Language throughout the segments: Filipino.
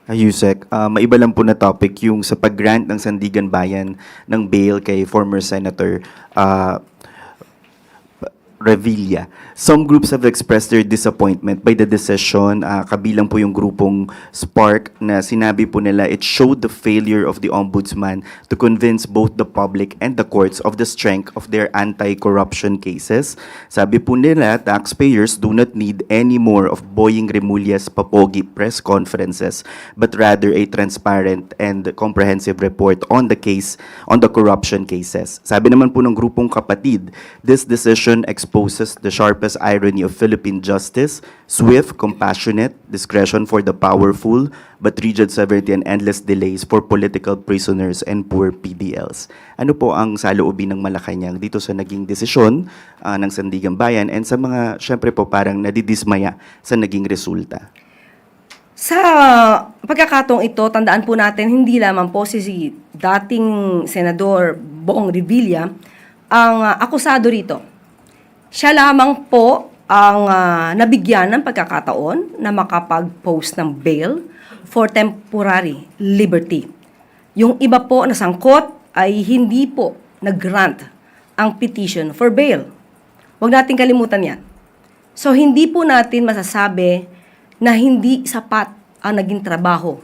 Yusek, maiba lang po na topic yung sa pag-grant ng Sandigan Bayan ng bail kay former Senator Revilla. Some groups have expressed their disappointment by the decision, kabilang po yung grupong Spark na sinabi po nila it showed the failure of the Ombudsman to convince both the public and the courts of the strength of their anti-corruption cases. Sabi po nila, taxpayers do not need any more of Boying Remulla's papogi press conferences, but rather a transparent and comprehensive report on the corruption cases. Sabi naman po ng grupong Kapatid, this decision exposes the sharpest irony of Philippine justice, swift, compassionate, discretion for the powerful, but rigid severity and endless delays for political prisoners and poor PDLs. Ano po ang saloobin ng Malacanang dito sa naging desisyon ng Sandigan Bayan and sa mga, syempre po, parang nadidismaya sa naging resulta? Sa pagkakataong ito, tandaan po natin, hindi lamang po si dating Senador Bong Revilla ang akusado rito. Siya lamang po ang nabigyan ng pagkakataon na makapag-post ng bail for temporary liberty. Yung iba po na sangkot ay hindi po nag-grant ang petition for bail. Huwag natin kalimutan yan. So, hindi po natin masasabi na hindi sapat ang naging trabaho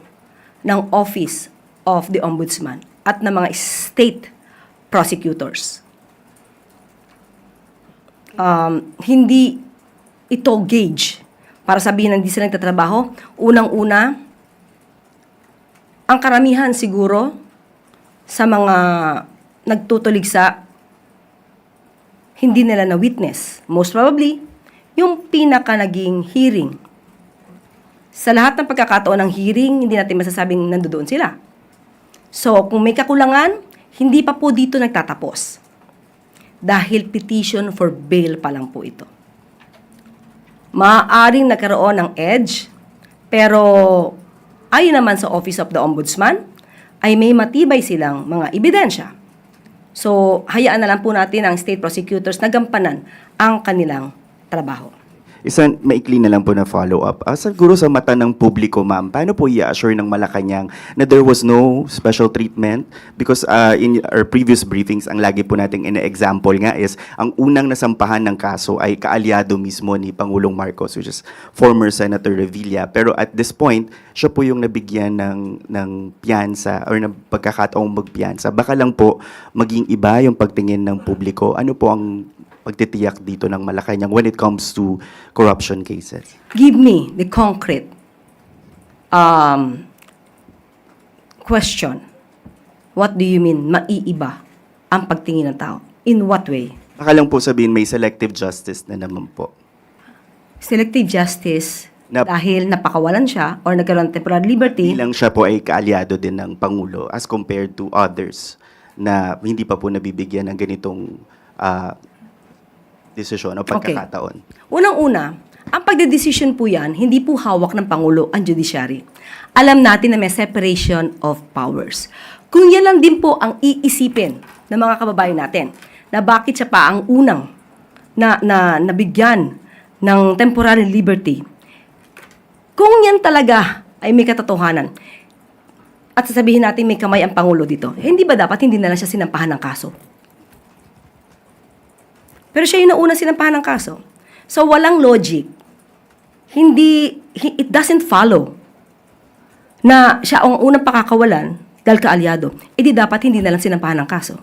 ng Office of the Ombudsman at ng mga state prosecutors. Hindi ito gauge para sabihin na hindi sila nagtatrabaho. Unang-una, ang karamihan siguro sa mga nagtutuligsa, hindi nila na-witness. Most probably, yung pinaka naging hearing. Sa lahat ng pagkakataon ng hearing, hindi natin masasabing nandoon sila. So, kung may kakulangan, hindi pa po dito nagtatapos. Dahil petition for bail pa lang po ito. Maaaring nagkaroon ng edge, pero ayon naman sa Office of the Ombudsman, ay may matibay silang mga ebidensya. So, hayaan na lang po natin ang state prosecutors na gampanan ang kanilang trabaho. Isang maikli na lang po na follow-up. Siguro sa mata ng publiko, ma'am, paano po i-assure ng Malacanang na there was no special treatment? Because in our previous briefings, ang lagi po nating ina-example nga is, ang unang nasampahan ng kaso ay kaalyado mismo ni Pangulong Marcos, which is former Senator Revilla. Pero at this point, siya po yung nabigyan ng piyansa or ng pagkakataong magpiyansa. Baka lang po maging iba yung pagtingin ng publiko. Ano po ang pagtitiyak dito ng Malacanang when it comes to corruption cases? Give me the concrete question. What do you mean, maiiba ang pagtingin ng tao? In what way? Baka lang po sabihin may selective justice na naman po. Selective justice dahil napakawalan siya or nagkaroon ng temporary liberty. Bilang siya po ay kaalyado din ng Pangulo as compared to others na hindi pa po nabibigyan ng ganitong desisyon o pagkakataon. Okay. Unang-una, ang pagdedesisyon po yan, hindi po hawak ng Pangulo ang judiciary. Alam natin na may separation of powers. Kung yan lang din po ang iisipin ng mga kababayan natin, na bakit siya pa ang unang na nabigyan ng temporary liberty, kung yan talaga ay may katotohanan, at sasabihin natin may kamay ang Pangulo dito, hindi ba dapat hindi na lang siya sinampahan ng kaso? Pero siya yung nauna sinampahan ng kaso. So, walang logic. It doesn't follow na siya ang unang pakakawalan dahil kaalyado. E di dapat hindi na lang sinampahan ng kaso.